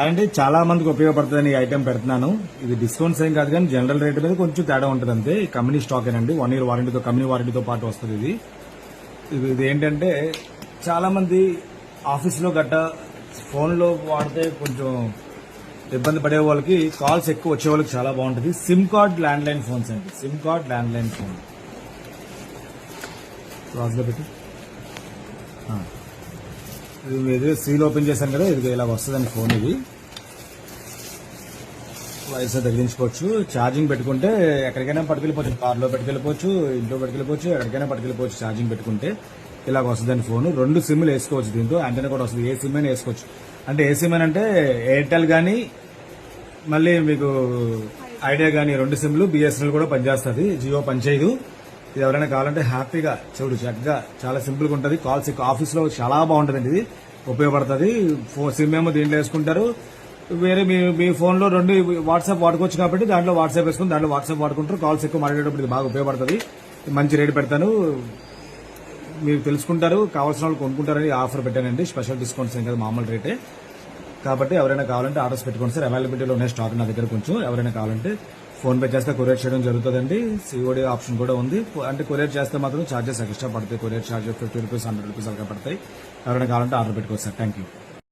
అండి చాలా మందికి ఉపయోగపడుతుందని ఈ ఐటెం పెడుతున్నాను. ఇది డిస్కౌంట్స్ ఏం కాదు కానీ జనరల్ రేట్ మీద కొంచెం తేడా ఉంటుంది అంతే. కంపెనీ స్టాక్ ఏనండి, 1 year వారంటీతో, కంపెనీ వారంటీతో పాటు వస్తుంది ఇది. ఇది ఏంటంటే చాలా మంది ఆఫీస్లో గట్ట ఫోన్లో వాడితే కొంచెం ఇబ్బంది పడే వాళ్ళకి, కాల్స్ ఎక్కువ వచ్చే వాళ్ళకి చాలా బాగుంటుంది. Sim card land line phones అండి, sim card land line phone. క్రాస్లో పెట్టి ఇది సీల్ ఓపెన్ చేశాను కదా, ఇది ఇలా వస్తుందండి ఫోన్. ఇది వైస్ తగిలించుకోవచ్చు. ఛార్జింగ్ పెట్టుకుంటే ఎక్కడికైనా పట్టుకెళ్ళిపోవచ్చు, కార్లో పెట్టుకెళ్ళిపోవచ్చు, ఇంట్లో పెట్టుకెళ్ళిపోవచ్చు, ఎక్కడికైనా పట్టుకెళ్ళిపోవచ్చు. ఛార్జింగ్ పెట్టుకుంటే ఇలాగ వస్తుందండి ఫోన్. 2 సిమ్లు వేసుకోవచ్చు దీంతో, యాంటెనా కూడా వస్తుంది. ఏ సిమ్ అయినా వేసుకోవచ్చు. అంటే ఏ సిమ్ అని అంటే ఎయిర్టెల్ కానీ మళ్ళీ మీకు ఐడియా కానీ 2 సిమ్లు, బిఎస్ఎన్ఎల్ కూడా పనిచేస్తుంది, జియో పనిచేయదు. ఇది ఎవరైనా కావాలంటే హ్యాపీగా చూడు, చక్కగా చాలా సింపుల్గా ఉంటుంది. కాల్స్ ఆఫీస్లో చాలా బాగుంటుందండి, ఇది ఉపయోగపడుతుంది. సిమ్ ఏమో దీంట్లో వేసుకుంటారు, వేరే మీ ఫోన్లో 2 వాట్సాప్ వాడుకోవచ్చు కాబట్టి దాంట్లో వాట్సాప్ వేసుకుని దాంట్లో వాట్సాప్ వాడుకుంటారు. కాల్స్ ఎక్కువ మాట్లాడేటప్పుడు ఇది బాగా ఉపయోగపడుతుంది. మంచి రేటు పెడతాను, మీరు తెలుసుకుంటారు, కావాల్సిన వాళ్ళు కొనుక్కుంటారని ఆఫర్ పెట్టానండి. స్పెషల్ డిస్కౌంట్స్ ఏం కదా, మామూలు రేటే కాబట్టి ఎవరైనా కావాలంటే ఆర్డర్స్ పెట్టుకోండి సార్. అవైలబిలిటీలో ఉన్న స్టాక్ నా దగ్గర కొంచెం. ఎవరైనా కావాలంటే ఫోన్ పే చేస్తే కొరియర్ చేయడం జరుగుతుందండి. సిఓడి ఆప్షన్ కూడా ఉంది. అంటే కొరియర్ చేస్తే మాత్రం ఛార్జెస్ ఎక్స్ట్రా పడతాయి. కొరియర్ ఛార్జెస్ 50 రూపీస్, 100 రూపీస్ అలాగే పడతాయి. ఎవరైనా కావాలంటే ఆర్డర్ పెట్టుకోవచ్చు సార్. Thank you.